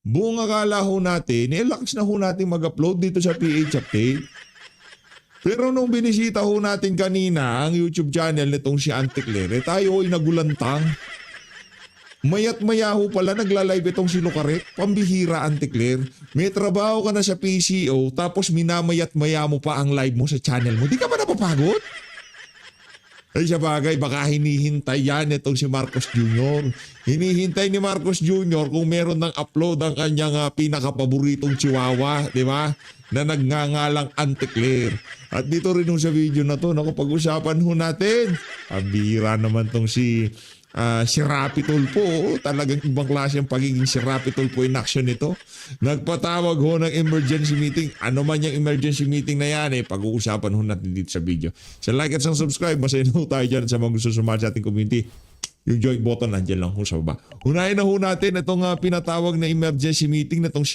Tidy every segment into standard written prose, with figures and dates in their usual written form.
Buong akala ho natin, lakas na ho natin mag-upload dito sa PH Update. Pero nung binisita ho natin kanina ang YouTube channel nitong si Auntie Claire, tayo ay nagulantang. Mayat maya ho pala nagla-live itong si Lucaret. Pambihira, Auntie Claire. May trabaho ka na sa PCO tapos minamayat maya mo pa ang live mo sa channel mo. Di ka ba napapagod? Ay sa bagay, baka hinihintay yan itong si Marcos Jr. Hinihintay ni Marcos Jr. kung meron ng upload ang kanyang pinakapaboritong chihuahua, di ba? Na nagngangalang Auntie Claire. At dito rin ho sa video na to, naku, pag-usapan ho natin. Pambihira naman tong si Rapi Tulfo. Talagang ibang klase ang pagiging si Rapi Tulfo in action nito. Nagpatawag ho ng emergency meeting. Ano man yung emergency meeting na yan, pag-uusapan ho natin dito sa video. So like at subscribe, masaya na ho tayo dyan sa mga gusto sumali sa ating community. Yung join button nandiyan lang ho sa baba. Unahin na ho natin itong pinatawag na emergency meeting na itong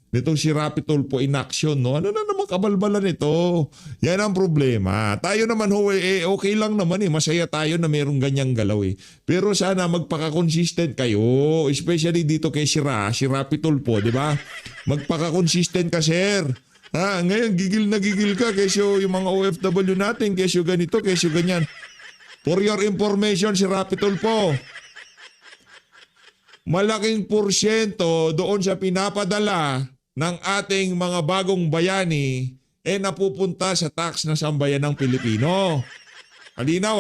nitong si Rapi Tulfo in action, no? Ano na naman kabalbalan ito? Yan ang problema. Tayo naman ho, okay lang naman masaya tayo na merong ganyang galaw Pero sana magpaka-consistent kayo, especially dito kay si Rapi Tulfo, di ba? Magpaka-consistent ka, sir. Ngayon gigil na gigil ka kesyo yung mga OFW natin, kesyo ganito, kesyo ganyan. For your information, si Rapi Tulfo, malaking porsyento doon sa pinapadala ng ating mga bagong bayani napupunta sa tax ng sambayanang Pilipino. Malinaw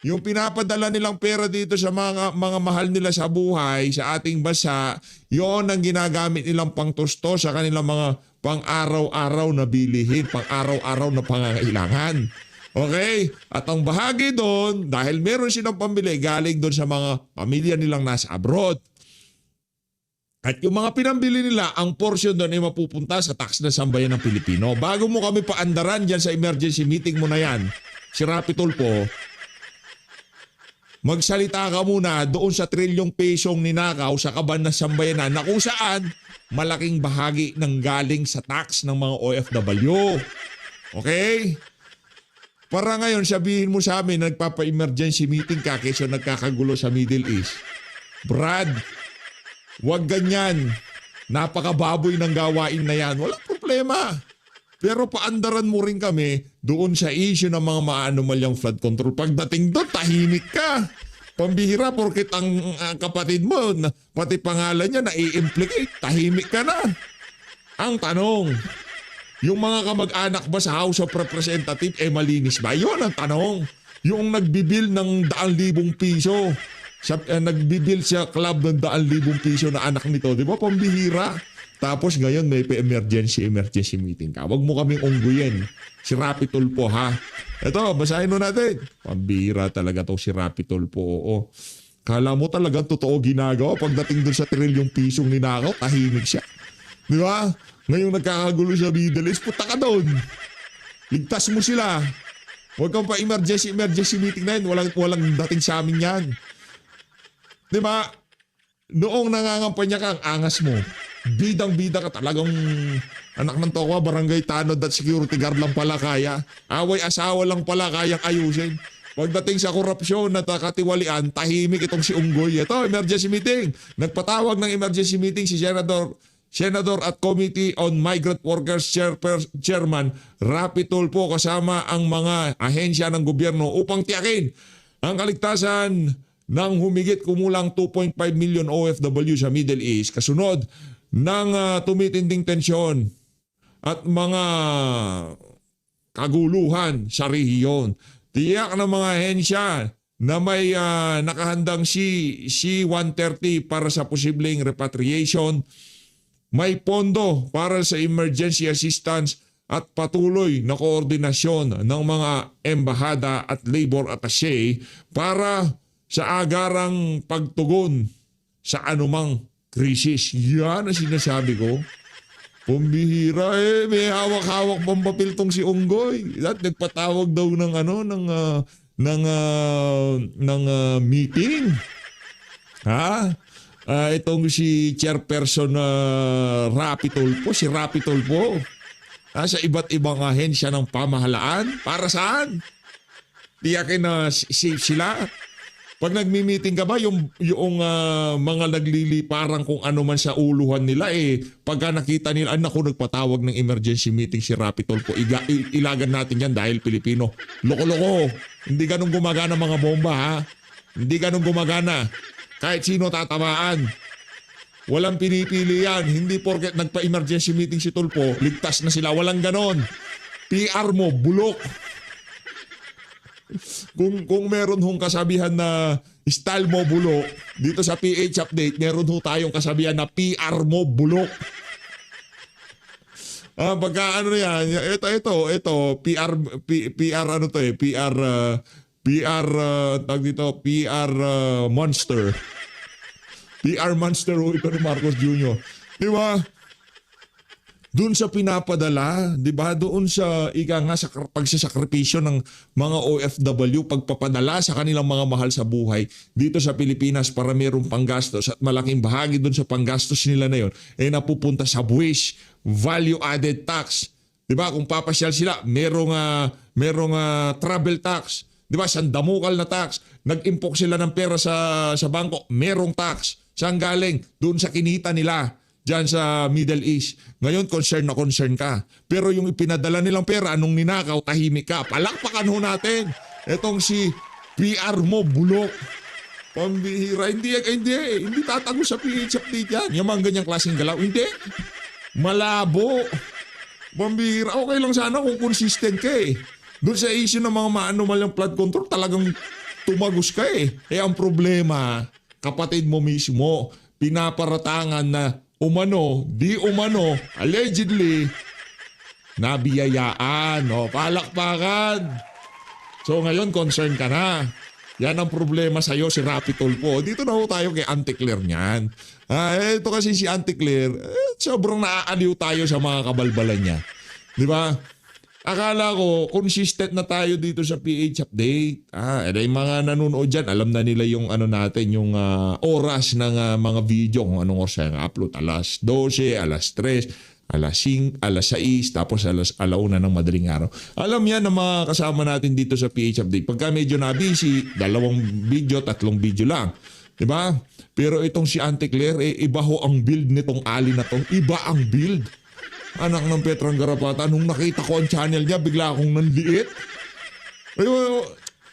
yung pinapadala nilang pera dito sa mga mahal nila sa buhay sa ating bansa, yon ang ginagamit nilang pangtusto sa kanilang mga pang-araw-araw na bilihin, pang-araw-araw na pangangailangan. Okay? At ang bahagi doon, dahil meron silang pambili, galing doon sa mga pamilya nilang nasa abroad. At yung mga pinambili nila, ang portion doon ay mapupunta sa tax na sambayan ng Pilipino. Bago mo kami paandaran dyan sa emergency meeting mo na yan, si Rapi Tulfo, magsalita ka muna doon sa trilyong pesong ninakaw sa kaban ng sambayanan na kung saan malaking bahagi ng galing sa tax ng mga OFW. Okay? Para ngayon sabihin mo sa amin nagpapa-emergency meeting ka kaysa nagkakagulo sa Middle East. Brad, wag ganyan. Napakababoy ng gawain na yan. Walang problema. Pero paandaran mo rin kami doon sa issue ng mga maanomalyang flood control. Pagdating doon, tahimik ka. Pambihira porket ang kapatid mo, pati pangalan niya na-i-implicate, tahimik ka na. Ang tanong, yung mga kamag-anak ba sa House of Representatives malinis ba? Yun ang tanong. Yung nagbibil ng 100,000 piso. Nagbibil sa club ng 100,000 piso na anak nito. Di ba? Pambihira. Tapos ngayon may emergency meeting ka. Huwag mo kaming ungguyin. Si Rapi Tulfo Ito, basahin mo natin. Pambihira talaga to si Rapi Tulfo. Oo. Kala mo talaga totoo ginagawa. Pagdating doon sa trilyong pisong ninakaw, tahimik siya. Di ba? Ngayong nagkakagulo sa Middle East, puta ka doon. Ligtas mo sila. Huwag kang pa emergency meeting na yun. Walang dating sa amin yan. Di ba? Noong nangangampanya ka, ang angas mo. Bidang-bida ka talagang anak ng tokwa, barangay tanod at security guard lang pala kaya. Away asawa lang pala kayang ayusin. Pagdating sa korupsyon at katiwalian, tahimik itong si Unggoy. Ito, emergency meeting. Nagpatawag ng emergency meeting si Senador at Committee on Migrant Workers Chairman Rapi Tulfo kasama ang mga ahensya ng gobyerno upang tiyakin ang kaligtasan ng humigit kumulang 2.5 million OFW sa Middle East kasunod ng tumitinding tensyon at mga kaguluhan sa rehiyon. Tiyak ng mga ahensya na may nakahandang C-130 para sa posibleng repatriation, may pondo para sa emergency assistance at patuloy na koordinasyon ng mga embahada at labor attaché para sa agarang pagtugon sa anumang krisis. Yan ang sinasabi ko. Pumbihira may hawak-hawak pang papel tong si Unggoy. At nagpatawag daw ng meeting. Itong si Chairperson Rapi Tulfo, si Rapi Tulfo. Sa iba't ibang ahensya ng pamahalaan. Para saan? Tiyakin na safe sila. Pag nagmi-meeting ka ba, yung mga nagliliparang kung ano man sa uluhan nila, pagka nakita nila, naku, nagpatawag ng emergency meeting si Rapi Tulfo, ilagan natin yan dahil Pilipino. Loko-loko. Hindi ganun gumagana mga bomba, ha? Hindi ganun gumagana. Kahit sino tatamaan. Walang pinipili yan. Hindi porket nagpa-emergency meeting si Tulfo, ligtas na sila. Walang ganon. PR mo, bulok. Kung meron hong kasabihan na style mo bulok, dito sa PH Update, meron ho tayong kasabihan na PR mo bulok. Pagka ano yan, ito, PR ano to tag dito, PR monster. PR monster ho ito ni Marcos Jr. Di ba? Doon sa pinapadala, 'di ba? Doon sa sa pagsasakripisyo ng mga OFW, pagpapadala sa kanilang mga mahal sa buhay dito sa Pilipinas para mayroong panggastos at malaking bahagi doon sa panggastos nila na 'yon ay napupunta sa buwis, value added tax. 'Di ba? Kung papasyal sila, merong travel tax. 'Di ba? Sandamukal na tax. Nag-impok sila ng pera sa bangko, merong tax. Saan galing? Doon sa kinita nila diyan sa Middle East. Ngayon, concern na concern ka. Pero yung ipinadala nilang pera, anong ninakaw, tahimik ka. Palakpakan ho natin. Etong si PR mo, bulok. Pambihira. Hindi tatago sa PH Update yan. Yung mga ganyang klaseng galaw. Hindi. Malabo. Pambihira. Okay lang sana kung consistent ka Doon sa issue ng mga maanumalyang flood control, talagang tumagos ka ang problema, kapatid mo mismo, pinaparatangan na di umano, allegedly, nabiyayaan. Palakpakan. So ngayon, concern ka na. Yan ang problema sa'yo, si Rapi Tulfo. Dito na ho tayo kay Auntie Claire niyan. Ito kasi si Auntie Claire, sobrang naaaliw tayo sa mga kabalbalan niya. Di ba? Akala ko, consistent na tayo dito sa PH Update. Yung mga nanonood dyan, alam na nila yung natin, yung oras ng mga video, kung anong oras yung upload. Alas 12, alas 3, alas 5, alas 6, tapos alas 1 ng madaling araw. Alam yan ng mga kasama natin dito sa PH Update. Pagka medyo na-busy, 2 video, 3 video lang. Diba? Pero itong si Auntie Claire, iba ho ang build nitong ali na to. Iba ang build. Anak ng Petrang Garapata, nung nakita ko ang channel niya, bigla akong nanliit.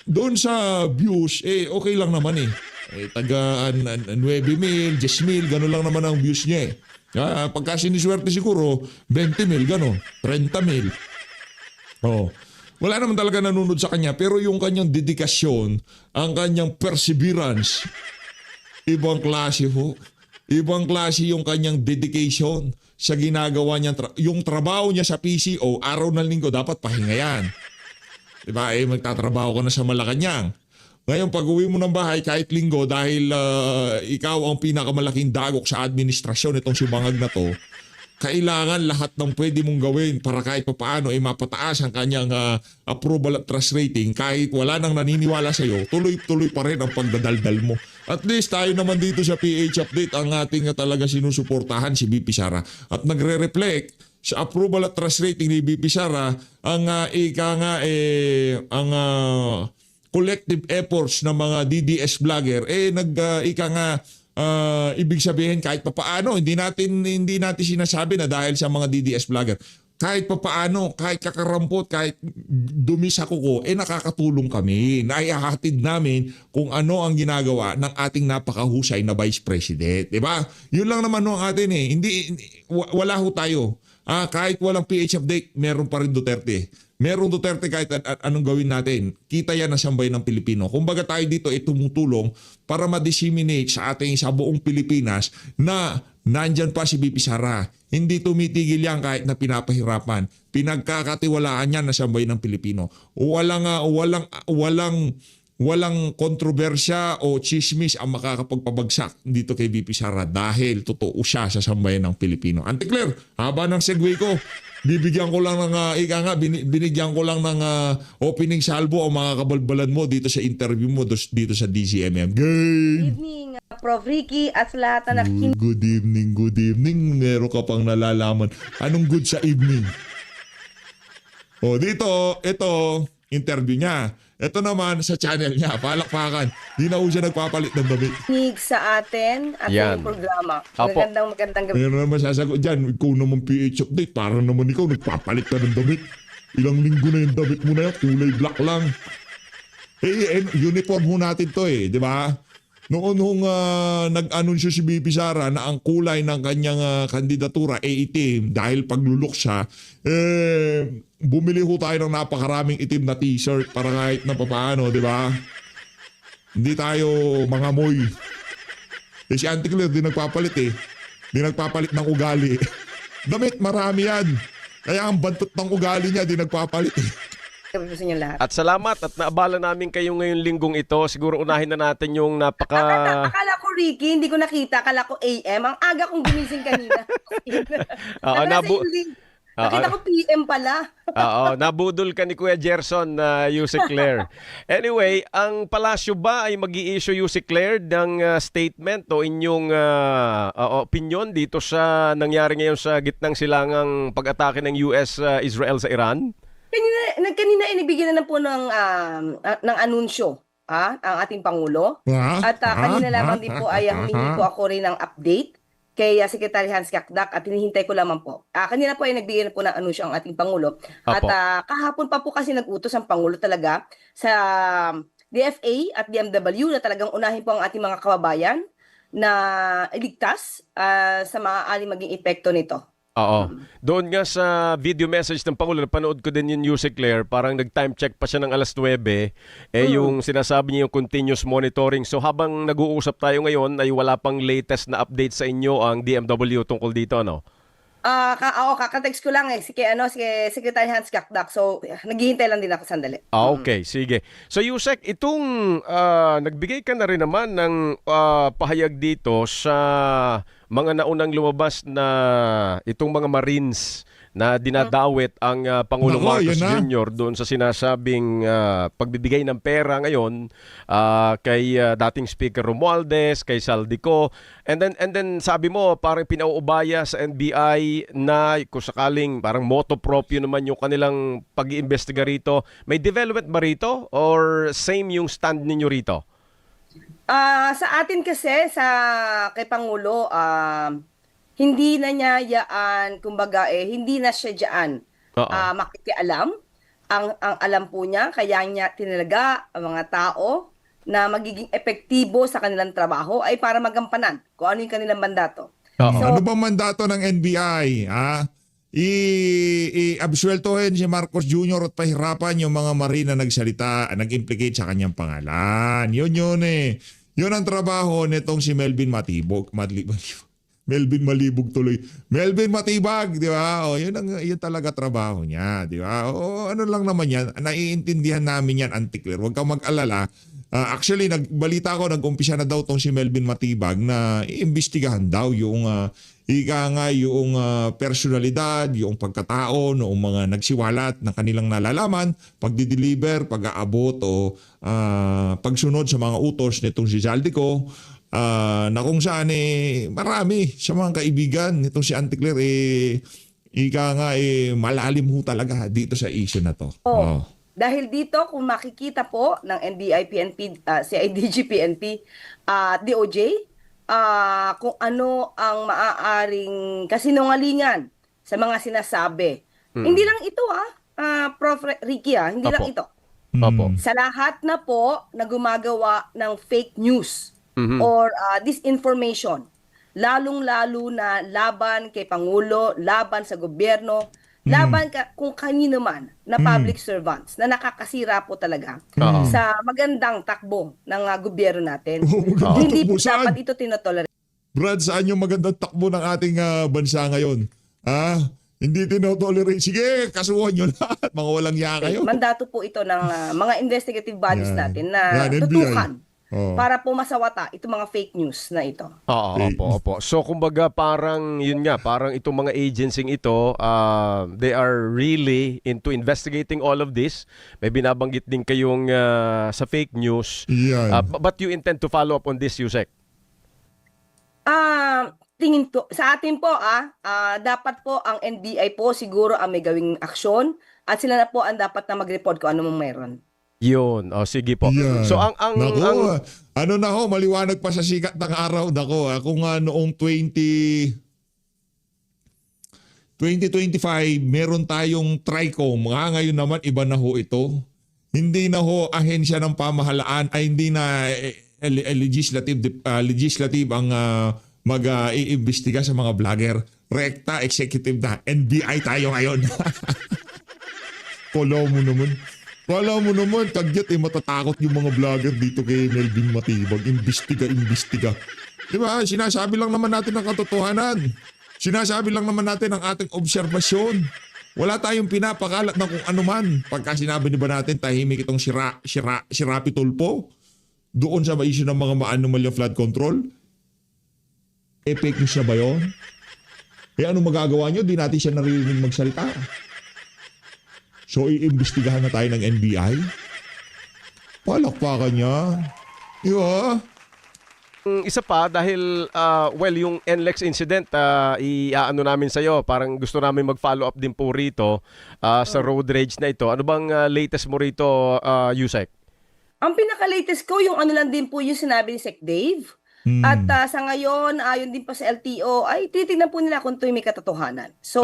Doon sa views, okay lang naman taga 9,000, 10,000, gano'n lang naman ang views niya Pagka siniswerte siguro, 20,000, gano'n, 30,000. Wala naman talaga nanonood sa kanya, pero yung kanyang dedikasyon, ang kanyang perseverance, ibang klase ho. Ibang klase yung kanyang dedication sa ginagawa niya. Yung trabaho niya sa PCO, araw ng linggo, dapat pahinga yan. Diba? Magtatrabaho ka na sa Malacanang. Ngayon, pag uwi mo ng bahay, kahit linggo, dahil ikaw ang pinakamalaking dagok sa administrasyon itong si Bangag na to, kailangan lahat ng pwede mong gawin para kahit papaano mapataas ang kanyang approval at trust rating. Kahit wala nang naniniwala sa iyo, tuloy-tuloy pa rin ang pagdadaldal mo. At least tayo naman dito sa PH Update, ang ating talaga sinusuportahan si BP Sara. At nagre-reflect sa approval at trust rating ni BP Sara ang collective efforts ng mga DDS vlogger. Ibig sabihin kahit papaano, hindi natin sinasabi na dahil sa mga DDS vlogger. Kahit papaano, kahit kakarampot, kahit dumi sa kuko, nakakatulong kami. Naihahatid namin kung ano ang ginagawa ng ating napakahusay na Vice President. Diba? Yun lang naman ang atin wala ho tayo. Kahit walang PH Update, meron pa rin Duterte. Merong Duterte kahit anong gawin natin. Kita yan na sambay ng Pilipino. Kumbaga tayo dito tumutulong para ma-disseminate sa buong Pilipinas na nandyan pa si BP Sara. Hindi tumitigil yan kahit na pinapahirapan. Pinagkakatiwalaan yan na sambay ng Pilipino. Walang kontrobersya o chismis ang makakapagpabagsak dito kay BP Sara dahil totoo siya sa sambayan ng Pilipino. Auntie Claire, haba ng segue ko. Bibigyan ko lang ng binigyan ko lang ng opening salvo ang mga kabalbalan mo dito sa interview mo dito sa DCMM. Good evening, Prof. Ricky at sa lahat na nakikinig. Good evening. Meron ka pang nalalaman. Anong good sa evening? Dito, ito, interview niya. Ito naman sa channel niya, palakpakan. Di na ho siya nagpapalit ng damit. Nig sa atin at Yan. yung programa. Apo. Magandang gabi. Mayroon naman sasagot dyan, ikaw naman PH update, para naman ikaw nagpapalit ka ng damit. Ilang linggo na yung damit mo na yan, kulay black lang. Uniform ho natin to di ba? Noon hong nag-anunsyo si BP Sara na ang kulay ng kanyang kandidatura ay itim dahil paglulok siya, bumili ho tayo ng napakaraming itim na t-shirt para kahit na papaano, di ba? Hindi tayo mga moy. Si Auntie Claire di nagpapalit Di nagpapalit ng ugali. Damit, marami yan. Kaya ang bantot ng ugali niya, di nagpapalit Gabi po sa inyo lahat. At salamat at naabala namin kayo ngayong linggong ito. Siguro unahin na natin yung Akala ko Ricky, hindi ko nakita. Akala ko AM. Ang aga kong gumising kanina. Oo, Nakita ko PM pala. Oo, nabudol ka ni Kuya Gerson na Yusek Claire. Anyway, ang palasyo ba ay mag-i-issue Yusek Claire ng statement o inyong opinion dito sa nangyari ngayon sa gitnang silangang pag-atake ng US Israel sa Iran? Kanina inibigyan na po ng anunsyo ang ating Pangulo. At kanina lamang din po ay humingi po ako rin ng update kay Secretary Hans Kakdak at hinihintay ko lamang po. Kanina po ay nagbigay na po ng anunsyo ang ating Pangulo. At Apo. kahapon pa po kasi nag-utos ang Pangulo talaga sa DFA at DMW na talagang unahin po ang ating mga kababayan na iligtas sa maaaring maging epekto nito. Oo. Doon nga sa video message ng Pangulo, napanood ko din yung Yusek Claire, parang nag-time check pa siya ng alas 9, yung sinasabi niya yung continuous monitoring. So habang nag-uusap tayo ngayon, ay wala pang latest na update sa inyo ang DMW tungkol dito, ano? Kakatext ko lang si Secretary Hans Kakdak. So, naghihintay lang din ako sandali. Okay, sige. So Yusek, itong nagbigay ka na rin naman ng pahayag dito sa mga naunang lumabas na itong mga Marines na dinadawit ang Pangulong Nako, Marcos yun na. Jr. doon sa sinasabing pagbibigay ng pera ngayon kay dating Speaker Romualdez, kay Saldico. And then sabi mo parang pinauubaya sa NBI na kung sakaling parang moto proprio naman yung kanilang pag-iimbestiga rito. May development ba rito or same yung stand ninyo rito? Sa atin kasi, kay Pangulo, hindi na niya yaan, kumbaga hindi na siya diyan Oo. makikialam. Ang alam po niya, kaya niya tinalaga ang mga tao na magiging epektibo sa kanilang trabaho ay para magampanan kung ano yung kanilang mandato. Oo. So, Ano bang mandato ng NBI? I-absueltohin si Marcos Jr. at pahirapan yung mga marina nagsalita, nag-implicate sa kanyang pangalan. Yun Yun ang trabaho nitong si Melvin Matibog. Melvin Malibog tuloy. Melvin Matibag, di ba? Yun talaga trabaho niya, di ba? Ano lang naman yan, naiintindihan namin yan, Auntie Claire. Huwag kang mag-alala. Actually, nagbalita ko, nag-umpisa na daw tong si Melvin Matibag na iimbestigahan daw yung yung personalidad, yung pagkatao noong mga nagsiwalat na kanilang nalalaman, pagdi-deliver, pag-aabot o pagsunod sa mga utos nitong si Zaldico, na kung saan marami sa mga kaibigan nitong si Auntie Claire malalim ho talaga dito sa issue na to. dahil dito, kung makikita po ng NBI, PNP, CIDG, PNP, DOJ, kung ano ang maaaring kasinungalingan sa mga sinasabi. Hindi lang ito Prof. Ricky hindi lang Apo. ito. Opo. Sa lahat na po na gumagawa ng fake news Mhm. or disinformation, lalong-lalo na laban kay Pangulo, laban sa gobyerno, laban kung kanino man na public servants na nakakasira po talaga Oo. sa magandang takbo ng gobyerno natin. Magandang Hindi takbo po saan? dapat ito tinotolerate. Brad, saan yung magandang takbo ng ating bansa ngayon? Hindi tinotolerate. Sige, kasuhan nyo lahat. Mga walang ya kayo. Mandato po ito ng mga investigative bodies Yan. natin na Yan, NBI. tutukan Oo. para po masawata itong mga fake news na ito. Oo, opo. So kumbaga parang yun nga, parang itong mga agency ito, they are really into investigating all of this. May binabanggit din kayong sa fake news. Yan. But you intend to follow up on this, Yusek? Tingin po, sa atin po, dapat po ang NBI po siguro ang may gawing aksyon at sila na po ang dapat na mag-report kung ano mong meron. Yun. O, sige po. Yan. So, ang Nako, ano na ho, maliwanag pa sa sikat ng araw. Nako, ako nga noong 2025, meron tayong TRICOM. Ngayon naman, iba na ho ito. Hindi na ho ahensya ng pamahalaan, ay hindi na legislative ang mag-iimbestiga sa mga vlogger. Rekta, executive na. NBI tayo ngayon. Kala mo naman, tagyat matatakot yung mga vlogger dito kay Melvin Matibag. Imbestiga. Diba? Sinasabi lang naman natin ang katotohanan. Sinasabi lang naman natin ang ating obserbasyon. Wala tayong pinapakalat na kung ano man. Pagka sinabi ni ba natin, tahimik itong si Rapi Tulfo doon sa issue ng mga maanumalyang flood control. Fake news na ba yun? Ano magagawa nyo? Di natin siya naririnig magsalita. So, iimbestigahan na tayo ng NBI? Palakpakan niya. Diba? isa pa dahil yung NLEX incident iaano namin sa iyo, parang gusto namin mag-follow up din po rito sa road rage na ito. Ano bang latest mo rito, Yusek? Ang pinaka-latest ko, yung ano lang din po yung sinabi ni Sec Dave. At sa ngayon, ayon din pa sa LTO, ay titignan po nila kung ito'y may katotohanan. So,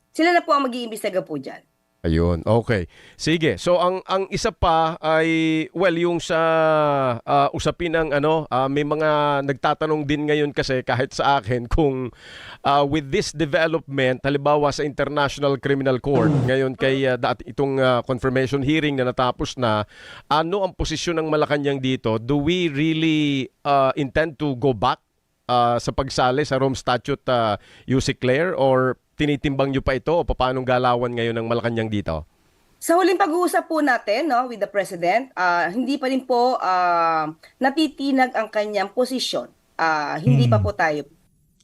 sila na po ang mag-iimbestiga po dyan. Ayun, okay. Sige. So ang isa pa ay yung sa usapin ng may mga nagtatanong din ngayon kasi kahit sa akin kung with this development halimbawa sa International Criminal Court ngayon kay itong confirmation hearing na natapos na, ano ang posisyon ng Malacanang dito? Do we really intend to go back sa pagsali sa Rome Statute, Yusek Claire, or tinitimbang nyo pa ito o paanong galawan ngayon ng Malacanang dito? Sa huling pag-uusap po natin with the President, hindi pa rin po natitinag ang kanyang posisyon. Hindi pa po tayo.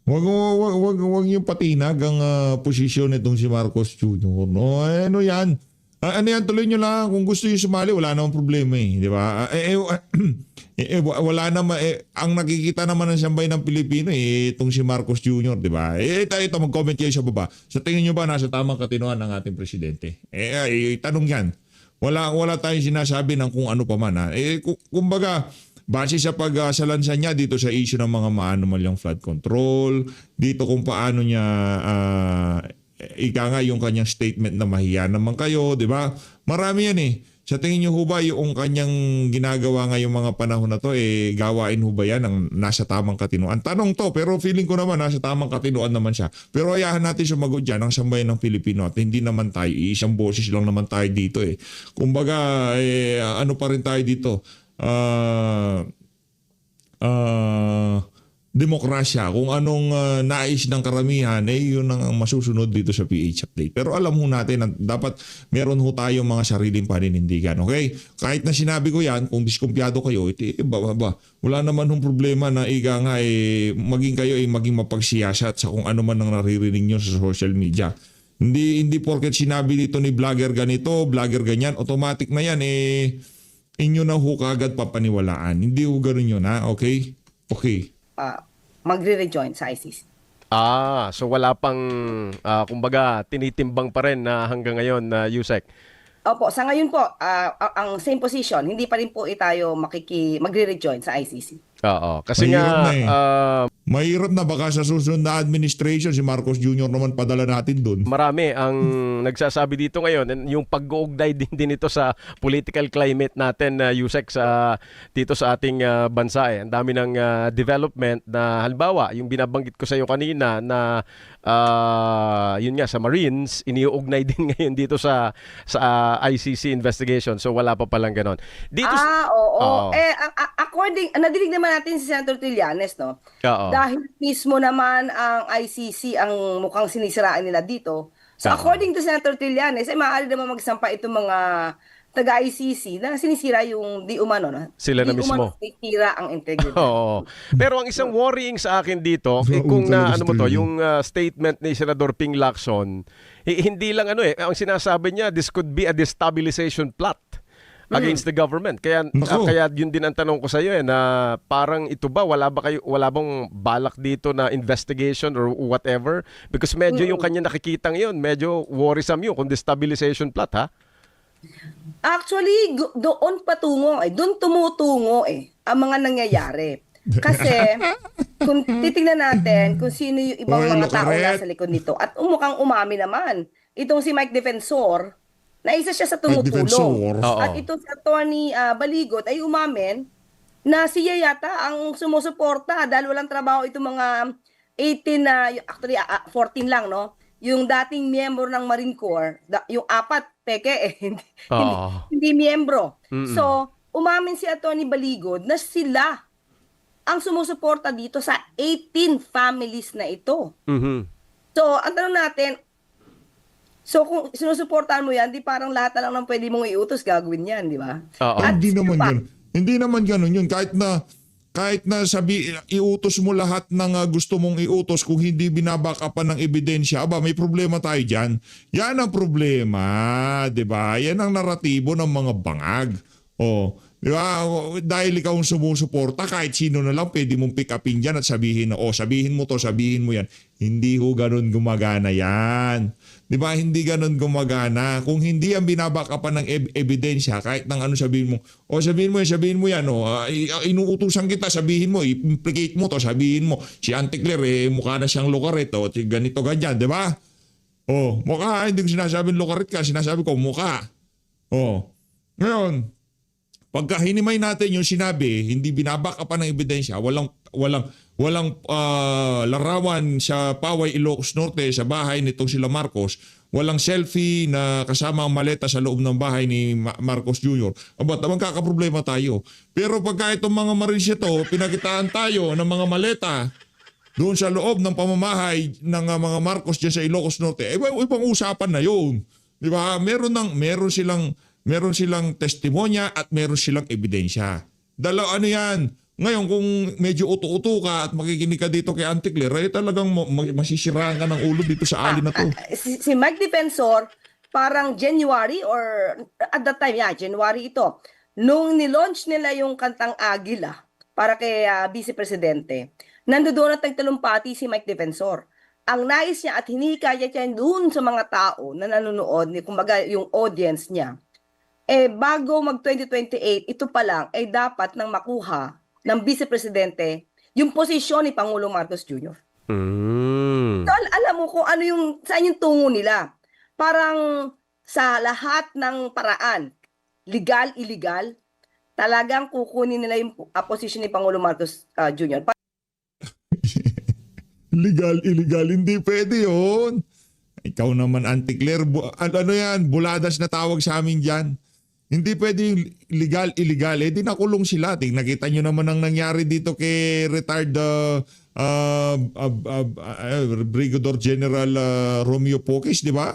Wag yung patinag ang posisyon nitong si Marcos Jr. No, ano yan? Ano yan, tuloy nyo lang. Kung gusto nyo sumali, wala namang problema di ba? Wala naman, ang nakikita naman ng sambay ng Pilipino, itong si Marcos Jr., di ba? Ito, mag-comment kayo sa baba. Sa tingin nyo ba nasa tamang katinuan ng ating presidente? Tanong yan. Wala tayong sinasabi ng kung ano pa man. Kumbaga, base sa pagsalansan niya dito sa issue ng mga maanumalyang flood control, dito kung paano niya ika nga yung kanyang statement na mahiya naman kayo, di ba? Marami yan Sa tingin niyo ho ba yung kanyang ginagawa ngayong mga panahon na to, gawain ho ba yan ang nasa tamang katinuan? Tanong to, pero feeling ko naman nasa tamang katinuan naman siya. Pero ayahan natin sumagot dyan ang sambayan ng Pilipino at hindi naman tayo, isang boses lang naman tayo dito Kumbaga, ano pa rin tayo dito? Demokrasya. Kung anong nais ng karamihan, yun ang masusunod dito sa PH Update. Pero alam ho natin na dapat meron ho tayong mga sariling paninindigan. Okay? Kahit na sinabi ko yan, kung diskumpiyado kayo, wala naman hong problema na maging kayo maging mapagsiyasat sa kung ano man ang naririnig nyo sa social media. Hindi porket sinabi dito ni vlogger ganito, vlogger ganyan, automatic na yan, inyo na ho kagad papaniwalaan. Hindi ho ganun yun, ha? Okay? Okay. Magre-rejoin sa ICC. So wala pang, kumbaga, tinitimbang pa rin na hanggang ngayon, Yusek? Opo, sa ngayon po, ang same position, hindi pa rin po tayo magre-rejoin sa ICC. Oo, kasi mahirap na baka sa susunod na administration si Marcos Jr. naman padala natin doon. Marami ang nagsasabi dito ngayon, yung pag-uugnay din ito sa political climate natin, Yusek, dito sa ating bansa. Ang dami ng development na halimbawa, yung binabanggit ko sa iyo kanina na yun nga sa Marines, iniuugnay din ngayon dito sa ICC investigation. So wala pa palang ganon. Dito oo. According, nadinig naman natin si Senator Trillanes, no? Dahil mismo naman ang ICC ang mukhang sinisiraan nila dito. So according to Senator Trillanes, maaari naman magsampa itong mga taga-ICC na sinisira yung di umano na. Sila na mismo. Sinisira ang integrity. Pero ang isang worrying sa akin dito, kung yung statement ni Senador Ping Lacson, hindi lang ang sinasabi niya, this could be a destabilization plot against the government. Kaya yun din ang tanong ko sa iyo na parang ito ba wala bang balak dito na investigation or whatever, because medyo yung kanya nakikita ngayon medyo worrisome yun kung destabilization plot, ha? Actually, doon patungo doon tumutungo ang mga nangyayari. Kasi kung titingnan natin kung sino yung ibang Oy, mga tao Locaret. nasa likod nito at mukhang umami naman. Itong si Mike Defensor, na isa siya sa Mike tumutulong. Defensor. Oo. At itong si Attorney Baligot ay umamin na siya yata ang sumusuporta dahil walang trabaho itong mga 18 na, actually 14 lang, no? Yung dating miyembro ng Marine Corps, yung apat, peke hindi, Oo. hindi miyembro. Mm-mm. So, umamin si Atty. Baligod na sila ang sumusuporta dito sa 18 families na ito. Mhm. So, ang tanong natin, so kung sinusuportahan mo yan, di parang lahat na lang ng pwede mong iutos, gagawin yan, di ba? Oo. At Hindi sino naman pa? ganun. Hindi naman ganun yun. Kahit na iutos mo lahat ng gusto mong iutos kung hindi binabakapan ng ebidensya, aba, may problema tayo dyan. Yan ang problema, di ba? Yan ang naratibo ng mga bangag. Oh, di ba? Dahil ikaw ang sumusuporta, kahit sino na lang pwede mong pick upin dyan at sabihin na, sabihin mo to, sabihin mo yan. Hindi ho ganun gumagana yan. Di ba? Hindi ganun gumagana. Kung hindi ang binabakapan ng ebidensya, kahit ng ano sabihin mo, sabihin mo yan, inuutusan kita, sabihin mo, implicate mo to, sabihin mo, si Auntie Claire, mukha na siyang Locaret, ganito, ganyan, di ba? Mukha, hindi ko sinasabing Locaret ka, sinasabi ko, mukha. Ngayon, pagka hinimay natin yung sinabi, hindi binabakapan ng ebidensya, walang larawan sa Poway, Ilocos Norte sa bahay nitong sila Marcos, walang selfie na kasama ang maleta sa loob ng bahay ni Marcos Jr. Aba, magkakaproblema tayo. Pero pagka itong mga Marines ito, pinakitaan tayo ng mga maleta doon sa loob ng pamamahay ng mga Marcos dyan sa Ilocos Norte, ibang usapan na yun. Di ba? Meron silang testimonya at meron silang ebidensya. Ano yan? Ngayon, kung medyo uto-uto ka at makikinig ka dito kay Auntie Claire, talagang masisiraan ka ng ulo dito sa ali na to. Si Mike Defensor, parang January or at that time, January ito. Nung nilaunch nila yung kantang Agila para kay Vice Presidente, nandoon at nagtalumpati si Mike Defensor. Ang nais niya at hinikaya niya doon sa mga tao na nanonood, kumbaga yung audience niya, bago mag-2028, ito pa lang ay dapat nang makuha ng Vice Presidente yung posisyon ni Pangulong Marcos Jr. Mm. So, alam mo kung ano saan yung tungo nila. Parang sa lahat ng paraan, legal, illegal, talagang kukunin nila yung posisyon ni Pangulong Marcos Jr. Legal, illegal, hindi pwede yun. Ikaw naman, Auntie Claire, ano yan, buladas na tawag sa amin dyan. Hindi pwede yung legal, illegal. Di nakulong sila. Nakita nyo naman ang nangyari dito kay retired Brigadier General Romeo Poques, di ba?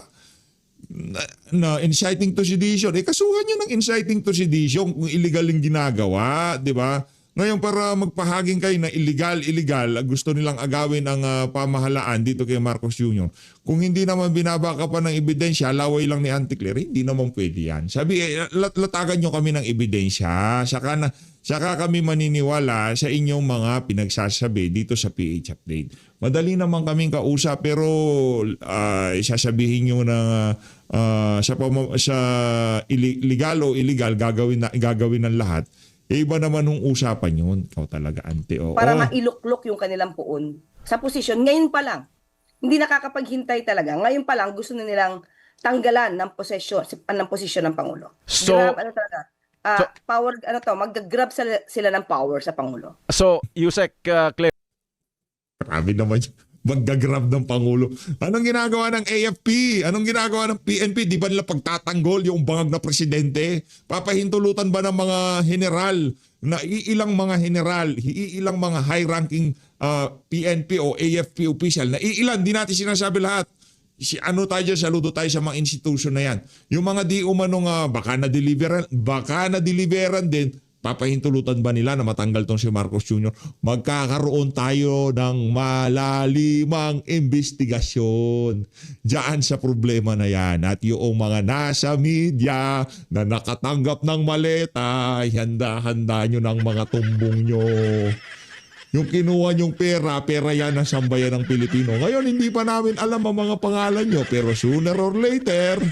Na inciting to sedition. Kasuhan nyo ng inciting to sedition kung illegal yung ginagawa, di ba? Ngayon, para magpahaging kayo na illegal, gusto nilang agawin ang pamahalaan dito kay Marcos Jr. Kung hindi naman binabaka pa ng ebidensya, laway lang ni Auntie Claire, hindi naman pwede yan. Sabi, latagan nyo kami ng ebidensya, saka kami maniniwala sa inyong mga pinagsasabi dito sa PH Update. Madali naman kaming kausap, pero sasabihin nyo na sa illegal o illegal, gagawin ng lahat. Iba naman nung usapan yun. Ikaw talaga, Auntie. Para mailuklok yung kanilang puon sa posisyon. Ngayon pa lang, hindi nakakapaghintay talaga. Ngayon pa lang, gusto na nilang tanggalan ng posisyon ng Pangulo. So, Power, mag-grab sila ng power sa Pangulo. So, Yusek Claire, Marami naman yun. Maggagrab ng Pangulo. Anong ginagawa ng AFP? Anong ginagawa ng PNP? Di ba nila pagtatanggol yung bangag na presidente? Papahintulutan ba ng mga general, na iilang mga general, iilang mga high-ranking PNP o AFP official, na iilan, di natin sinasabi lahat. Saludo tayo sa mga institution na yan. Yung mga di umanong baka na-deliveran din, papahintulutan ba nila na matanggal tong si Marcos Jr.? Magkakaroon tayo ng malalimang investigasyon diyan sa problema na yan. At yung mga nasa media na nakatanggap ng maleta, handa-handa nyo ng mga tumbong nyo. Yung kinuha nyong pera yan ang sambayan ng Pilipino. Ngayon, hindi pa namin alam ang mga pangalan nyo, pero sooner or later,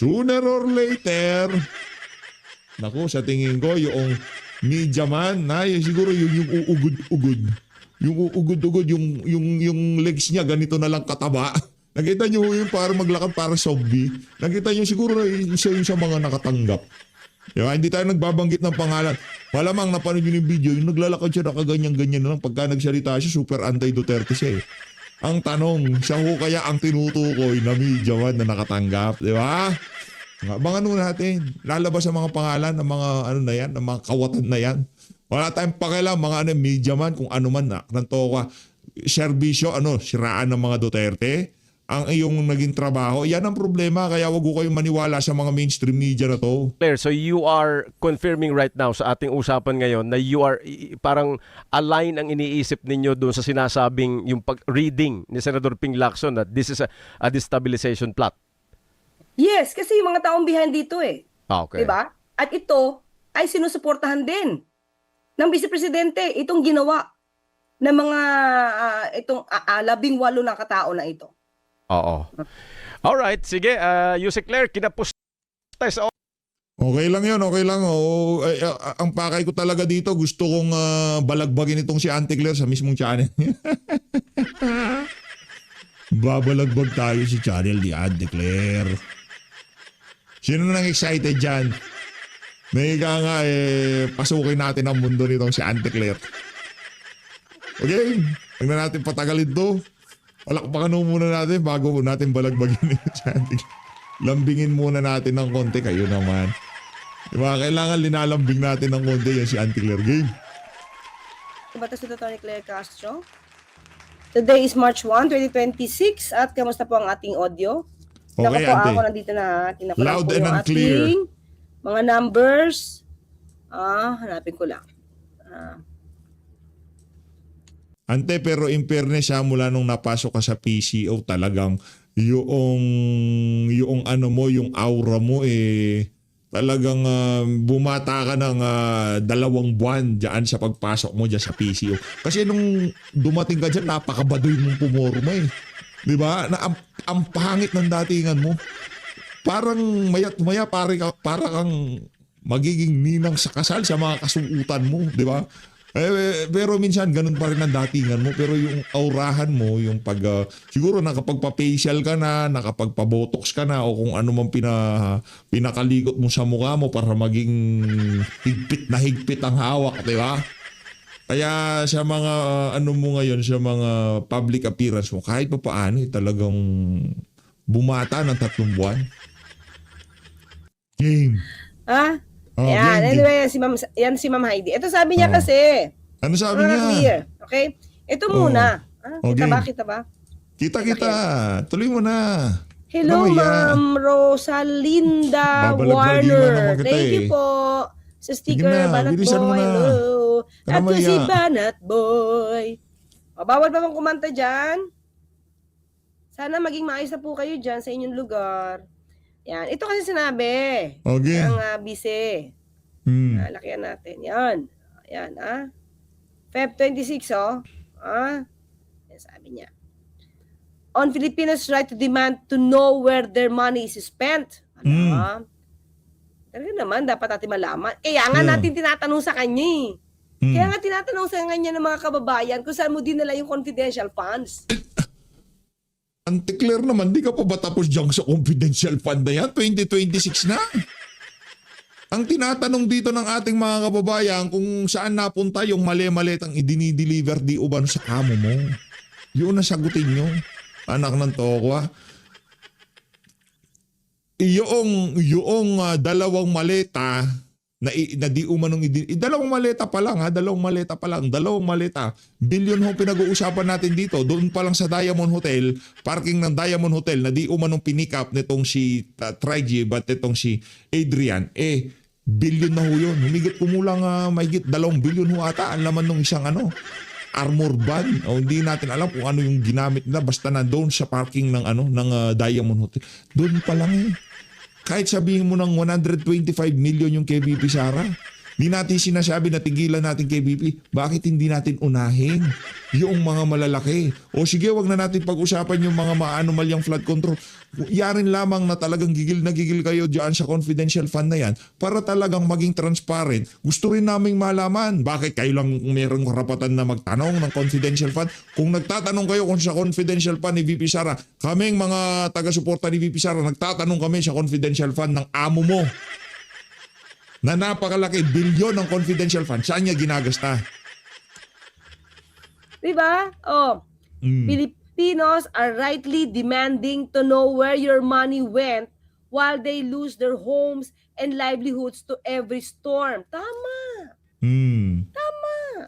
sooner or later, naku, sa tingin ko, yung media man, siguro yung uugod-ugod. Yung uugod-ugod, yung legs niya, ganito na lang kataba. Nakita niyo yung para maglakad para zombie. Nakita niyo siguro isa yung sa mga nakatanggap. Diba? Hindi tayo nagbabanggit ng pangalan. Malamang napanood yun yung video, yung naglalakad siya nakaganyan-ganyan na lang. Pagka nagsalita siya, super anti-Duterte siya eh. Ang tanong, siya ho kaya ang tinutukoy na media man na nakatanggap. Di ba? Abangan mo natin. Lalabas ang mga pangalan ng mga ano na yan, ng mga kawatan na yan. Wala tayong pakialam, mga ano, media man, kung ano man na. Nanto ka, serbisyo, siraan ng mga Duterte. Ang iyong naging trabaho, yan ang problema. Kaya wag ko kayong maniwala sa mga mainstream media na to. Claire, so you are confirming right now sa ating usapan ngayon na you are parang align ang iniisip ninyo doon sa sinasabing yung reading ni Senador Ping Lacson that this is a destabilization plot. Yes, kasi yung mga taong behind dito eh. Okay. Diba? At ito ay sinusuportahan din ng Vice Presidente. Itong ginawa ng mga itong 18 na katao na ito. Oo. Alright, sige. Yusek Claire, kinapos tayo sa Okay lang yun, okay lang. Ang pakay ko talaga dito, gusto kong balagbagin itong si Auntie Claire sa mismong channel. Babalagbag tayo si channel ni Auntie Claire. Sino nang excited dyan? May nga pasukin natin ang mundo nitong si Auntie Claire. Okay, huwag na natin patagalin to. Palakpakan muna natin bago natin balagbagin ito si Auntie Claire. Lambingin muna natin ng konti, kayo naman. Diba? Kailangan linalambing natin ng konti yan si Auntie Claire. Game. Batas ito ni Claire Castro. Today is March 1, 2026 at kamusta po ang ating audio? Okay, Naku po, Auntie. ako nandito na. Kinakulang Loud po and yung unclear. ating mga numbers. Hanapin ko lang. Ante, pero in fairness mula nung napasok ka sa PCO, talagang yung ano mo, yung aura mo talagang bumata ka ng 2 buwan dyan sa pagpasok mo dyan sa PCO. Kasi nung dumating ka dyan, napakabadoy mong pumorma eh. Di ba? Ang pangit ng datingan mo. Parang maya't maya para kang magiging ninang sa kasal sa mga kasuutan mo. Di ba? Pero minsan ganun pa rin ang datingan mo, pero yung aurahan mo, yung siguro nakapagpa-facial ka na, nakapagpa-botox ka na, o kung ano man pinakalikot mo sa mukha mo para maging higpit ang hawak, di ba? Kaya sa mga ano mo ngayon, sa mga public appearance mo, kahit pa paano talagang bumata ng 3 buwan. Game. Yan, game. anyway, yan si Ma'am Heidi. Ito sabi niya kasi. Ano sabi niya? Clear. Okay? Ito muna. Okay. Kita ba? Kita. Tuloy mo na. Hello, Ano ba yan? Ma'am Rosalinda Babalagbagin na Warner. naman kita Thank you po sa sticker, Sige na, Banat bilisan mo Boy. na. Hello. At to Karamaya. si Banat Boy. Bawal ba bang kumanta dyan? Sana maging maayos na po kayo dyan sa inyong lugar. Yan. Ito kasi sinabi. Okay. Ang bise. Lakihan natin. Yan. Yan, Feb 26, Yan sabi niya. On Filipinos' right to demand to know where their money is spent. Talaga naman, dapat natin malaman. Yan nga natin tinatanong sa kanya. Kaya nga tinatanong sa kanya ng mga kababayan kung saan mo dinala yung confidential funds. Auntie Claire naman, di ka pa ba tapos dyan sa confidential fund na yan? 2026 na. Ang tinatanong dito ng ating mga kababayan kung saan napunta yung mali-malitang idinideliver di uban sa kamo mo. Yun ang sagutin nyo. Anak ng tokwa. Yung 2 maleta na di umanong dalawang maleta pa lang. 2 maleta. Bilyon ho pinag-uusapan natin dito. Doon pa lang sa Diamond Hotel, parking ng Diamond Hotel na di umanong pinick up nitong si Trigi but nitong si Adrian. Bilyon na ho yun. Humigit kumulang mahigit 2 bilyon ho ata ang laman ng isang armor van. Hindi natin alam kung ano yung ginamit na basta na doon sa parking ng Diamond Hotel. Doon pa lang Kahit sabihin mo ng 125 million yung kay VP Sara, Di natin sinasabi na tigilan natin kay BP. Bakit hindi natin unahin yung mga malalaki? O sige, wag na natin pag-usapan yung mga maanomalyang flood control. Yarin lamang na talagang gigil na gigil kayo dyan sa confidential fund na yan para talagang maging transparent. Gusto rin naming malaman bakit kayo lang mayroong karapatan na magtanong ng confidential fund. Kung nagtatanong kayo kung sa confidential fund ni VP Sara, kaming mga taga-suporta ni VP Sara, nagtatanong kami sa confidential fund ng amo mo na napakalaki, bilyon ng confidential fund. Saan niya ginagasta? Diba? Oh, Filipinos are rightly demanding to know where your money went while they lose their homes and livelihoods to every storm. Tama.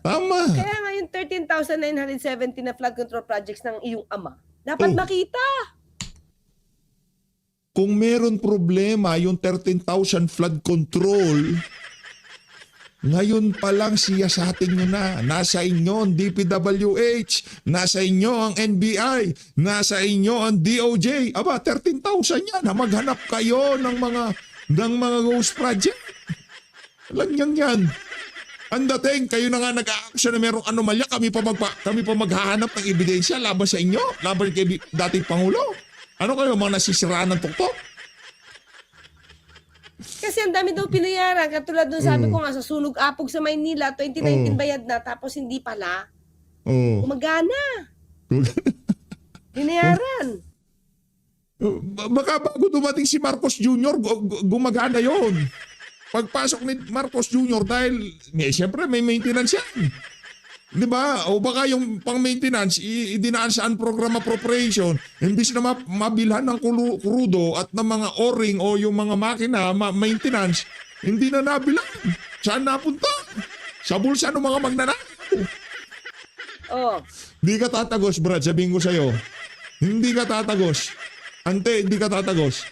Tama. Kaya nga yung 13,970 na flood control projects ng iyong ama, dapat Oh. makita. Kung meron problema yung 13,000 flood control, ngayon pa lang siyasatin nyo na. Nasa inyo ang DPWH, nasa inyo ang NBI, nasa inyo ang DOJ. Aba, 13,000 yan. Maghanap kayo ng mga ghost project. Alam niyan yan. Ang dating, kayo na nga nag-a-action na merong anomalya, kami pa maghahanap ng ebidensya laban sa inyo, laban kay dating Pangulo. Ano kayo, mga nasisiraan ng tuktok? Kasi ang dami daw pinayaran. Katulad nung sabi ko nga sa Sunog Apog sa Maynila, 2019 bayad na, tapos hindi pala. Oo. Gumagana. Binayaran. Baka bago dumating si Marcos Jr., gumagana yon. Pagpasok ni Marcos Jr. dahil, siyempre may maintenance yan. Di ba? O baka yung pang-maintenance, idinaan sa program appropriation, imbis na mabilhan ng krudo at ng mga o-ring o yung mga makina, maintenance, hindi na nabilan. Saan napunta? Sa bulsa ng mga magnanakaw. Oh. Hindi ka tatagos, Brad. Sabihin ko sa'yo. Hindi ka tatagos. Ante, hindi ka tatagos.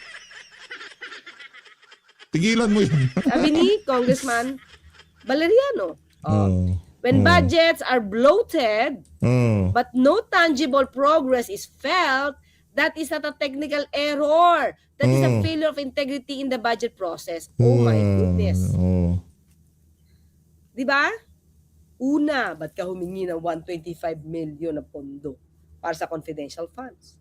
Tigilan mo yun. Sabi ni Congressman Valeriano. Oh. When budgets are bloated, Oh. but no tangible progress is felt, that is not a technical error. That is a failure of integrity in the budget process. Oh my goodness. Oh. Di ba? Una, ba't ka humingi ng 125 million na pondo para sa confidential funds?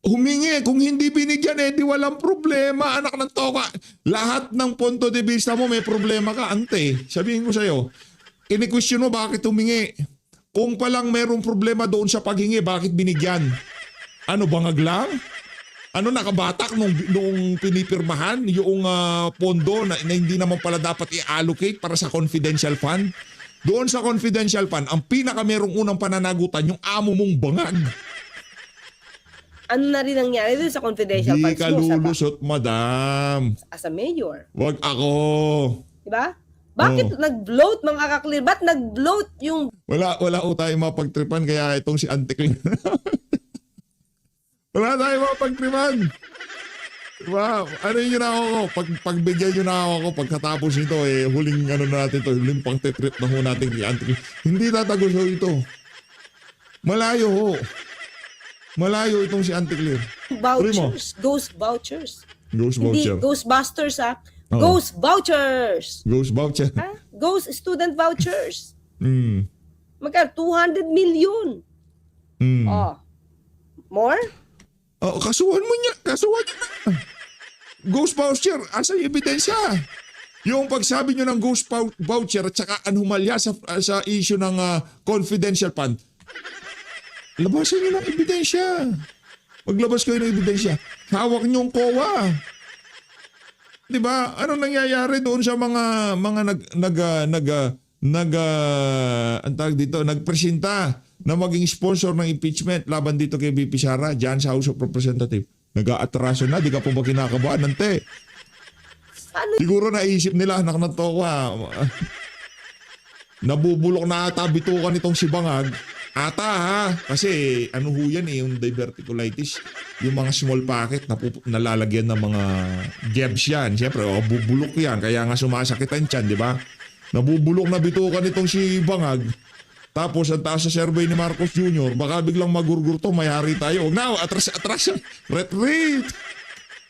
Humingi. Kung hindi binigyan, di walang problema. Anak ng toka. Lahat ng punto de vista mo, may problema ka. Ante, sabihin ko sa'yo, kini-question mo bakit humingi. Kung palang merong problema doon sa paghingi, bakit binigyan? Ano, bangag lang? Ano, nakabatak nung pinipirmahan yung pondo na hindi naman pala dapat i-allocate para sa confidential fund? Doon sa confidential fund, ang pinaka merong unang pananagutan, yung amo mong bangag. Ano na rin nangyari dun sa confidential Di funds ka mo lulusot, madam. as a mayor? Wag ako. Di ba? Bakit nag-bloat mga kaklir? Ba't nag-bloat yung... Wala ko tayo mapagtripan kaya itong si Auntie Clean. Wala tayo mapagtripan. Diba? Ano yun na ako? Pagbigyan nyo na ako pagkatapos nito, huling ano na natin to, huling pang trip na ho natin kay Auntie Clean. Hindi tatagos ho ito. Malayo ho. Malayo itong si Auntie Clear. Vouchers. Ghost vouchers. Ghost Hindi voucher. Ghostbusters Ghost vouchers. Ghost voucher. Ha? Ghost student vouchers. Mm. Magkano? 200 million. Mm. Oh. More? Oh, kasuhan mo niya. Kasuhan niya na. Ghost voucher. Asa yung ebidensya? Yung pagsabi nyo ng ghost voucher at saka anomalya sa issue ng confidential fund, labasan nyo ng ebidensya. Maglabas kayo ng ebidensya. Hawak nyo ang COA. Diba? Anong nangyayari doon sa mga nagpresenta na maging sponsor ng impeachment laban dito kay VP Sara dyan sa House of Representatives? Nag-aatraso na, di ka po ba kinakabahan, Nante? Ano? Siguro naisip nila, anak na to nabubulok na ata bitukan itong si Bangag. Ata ha, kasi ano ho yan yung diverticulitis, yung mga small packet na nalalagyan ng mga gebs yan. Siyempre, bubulok yan, kaya nga sumasakit ang tiyan, di ba? Nabubulok na bitukan itong si Bangag. Tapos ang taas sa survey ni Marcos Jr., baka biglang magurgur to, mayari tayo. Now, atras, retreat.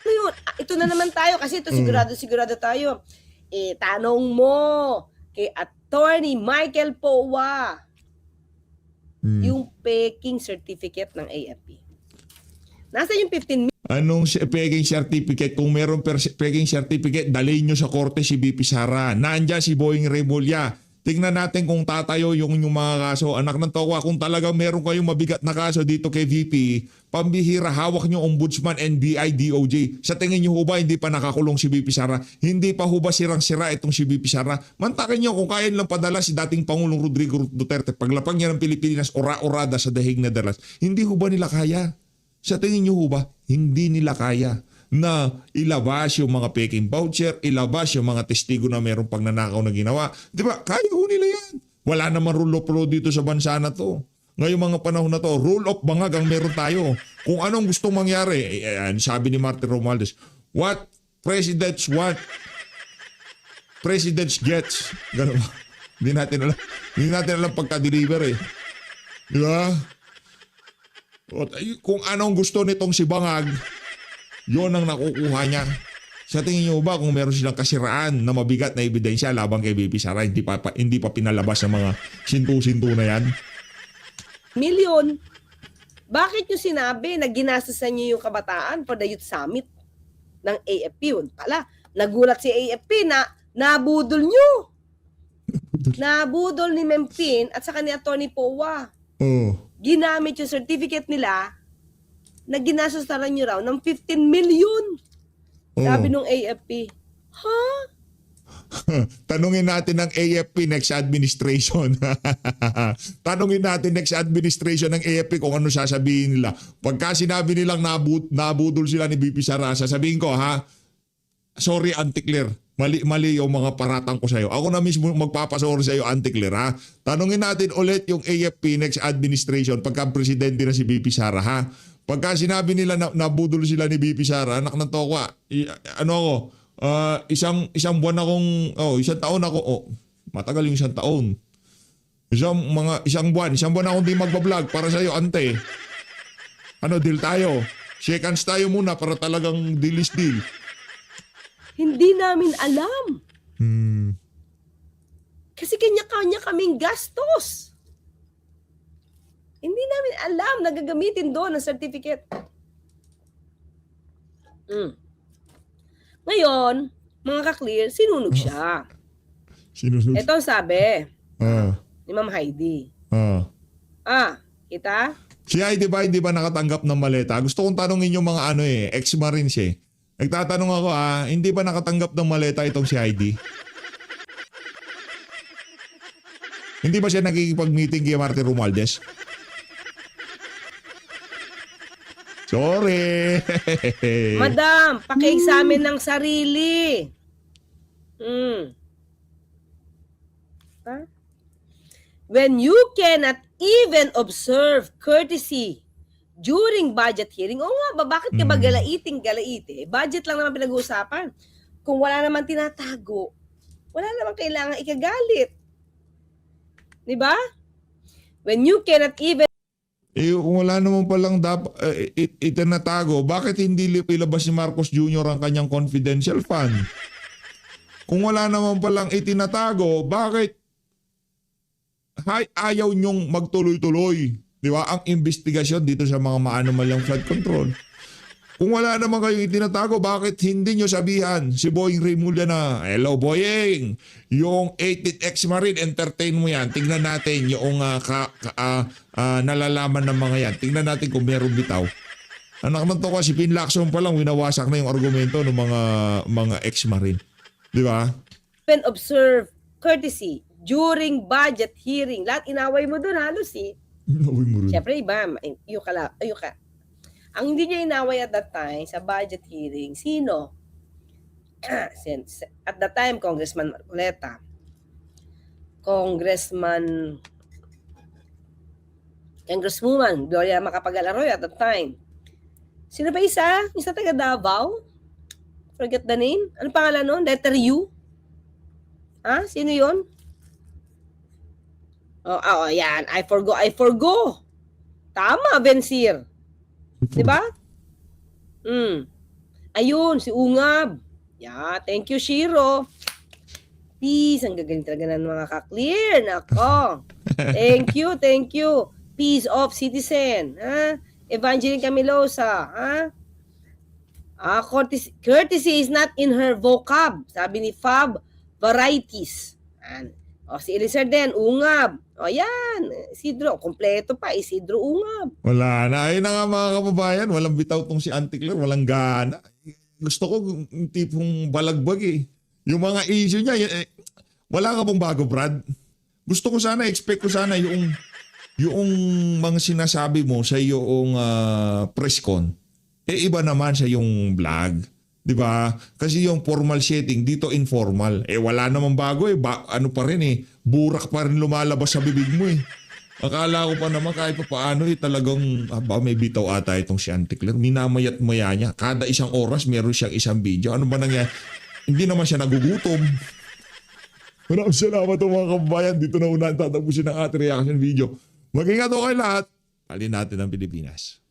Ano yun? Ito na naman tayo kasi ito sigurado tayo. Tanong mo kay Attorney Michael Powa yung peking certificate ng AFP. Nasa yung 15 Anong peking certificate? Kung meron peking certificate, dalhin nyo sa korte si BP Sara. Nandiyan si Boying Remulla. Tingnan natin kung tatayo yung mga kaso. Anak ng tokwa, kung talagang meron kayong mabigat na kaso dito kay VP, pambihira, hawak nyo Ombudsman, NBI, DOJ. Sa tingin nyo ho ba hindi pa nakakulong si VP Sara? Hindi pa ho ba sirang-sira itong si VP Sara? Mantakin nyo kung kaya lang padala si dating Pangulong Rodrigo Duterte paglapag niya ng Pilipinas, ora-orada sa dahig Netherlands. Hindi ho ba nila kaya? Sa tingin nyo ho ba, hindi nila kaya na ilabas yung mga peking voucher, ilabas yung mga testigo na mayroong pagnanakaw na ginawa. Di ba? Kaya ho nila yan. Wala naman rule of law dito sa bansa na to. Ngayong mga panahon na to, rule of bangag ang meron tayo. Kung anong gustong mangyari, sabi ni Martin Romualdez, what presidents want, presidents gets. Ganun ba? Hindi natin alam pagka-deliver eh. Di ba? Kung anong gusto nitong si Bangag, yon ang nakukuha niya. Sa tingin niyo ba kung meron silang kasiraan na mabigat na ebidensya labang kay BP Sara, hindi pa pinalabas ng mga sintu-sintu na yan? million. Bakit nyo sinabi na ginastusan nyo yung kabataan for the Youth Summit ng AFP? Yun pala, nagulat si AFP na nabudol nyo. Nabudol ni Mempin at saka ni Atty. Powa. Ginamit yung certificate nila na ginastusan nyo raw ng 15 million. Sabi nung AFP. Ha? Tanungin natin ng AFP next administration. Tanungin natin next administration ng AFP kung ano sasabihin nila. Pagka sinabi nilang nabudol sila ni BP Sara, sasabihin ko sorry Auntie Claire, mali yung mga paratang ko sa'yo. Ako na mismo magpapasorry sa'yo Auntie Claire ha. Tanungin natin ulit yung AFP next administration pagka presidente na si BP Sara ha. Pagka sinabi nila na nabudol sila ni BP Sara, anak ng tokwa, isang buwan akong, isang taon ako, matagal yung isang taon. Isang buwan akong di magbablog para sa'yo, ante. Deal tayo. Shake hands tayo muna para talagang deal is deal. Hindi namin alam. Kasi kanya-kanya kaming gastos. Hindi namin alam na gagamitin doon ang certificate. Ngayon, mga ka-clear, sinunog siya. Sinunog? Ito ang sabi ni Ma'am Heidi. Kita? Si Heidi ba hindi ba nakatanggap ng maleta? Gusto kong tanongin yung mga ex-marines eh. Nagtatanong ako hindi ba nakatanggap ng maleta itong si Heidi? Hindi ba siya nakikipag-meeting kay Martin Romualdez? Sorry. Madam, paki-examine ng sarili. When you cannot even observe courtesy during budget hearing, bakit ka ba galaite? Budget lang naman pinag-uusapan. Kung wala naman tinatago, wala naman kailangan ikagalit. Diba? When you cannot even Kung wala naman palang itinatago, bakit hindi ilabas ni Marcos Jr. ang kanyang confidential fund? Kung wala naman palang itinatago, bakit ayaw nyong magtuloy-tuloy? Di ba? Ang investigasyon dito sa mga maanomalyang flood control. Kung wala naman kayong itinatago, bakit hindi nyo sabihan si Boying Remulla na, hello Boying, yung 18th ex-marine, entertain mo yan. Tingnan natin yung nalalaman ng mga yan. Tingnan natin kung meron bitaw. Anak ng to kasi Pinlacson pa lang, winawasak na yung argumento ng mga ex-marine. Di ba? even observe courtesy during budget hearing. Lahat inaway mo doon halos eh. Inaway mo rin. Siyempre iba, ang hindi niya inaway at that time sa budget hearing, sino? Since at that time, Congressman Marcoleta, Congresswoman Gloria Macapagal-Arroyo at that time. Sino ba isa? Isa taga Davao? Forget the name. Ano pangalan nun? Letter U? Sino yon? Yan. I forgo. Tama, Bensir. Diba? Ayun, si Ungab. Yeah, thank you, Shiro. Peace. Ang gagaling talaga ng mga ka-clear. Nako. Thank you, thank you. Peace of citizen. Ha? Evangeline Camilosa. Ha? Courtesy is not in her vocab. Sabi ni Fab Varieties. Yan. O si Eliezer din, ungab. O yan, Isidro, kompleto pa, Isidro ungab. Wala na. Ayun na nga mga kababayan, walang bitaw tong si Auntie Claire, walang gana. Gusto ko yung tipong balagbag eh. Yung mga issue niya, wala ka pong bago, Brad. Gusto ko sana, expect ko sana yung mga sinasabi mo sa yung press con. Iba naman sa yung vlog. 'Di ba? Kasi yung formal setting dito informal. Wala namang bago eh. Ano pa rin eh. Burak pa rin lumalabas sa bibig mo eh. Akala ko pa naman kahit pa paano talagang may bitaw ata itong si Auntie Claire. Minamayat maya niya. Kada isang oras meron siyang isang video. Ano ba nangyari? Hindi naman siya nagugutom. Maraming salamat mga kababayan. Dito na unahan tatapusin ang ating reaction video. Mag-ingat kayo lahat. Alin natin ang Pilipinas.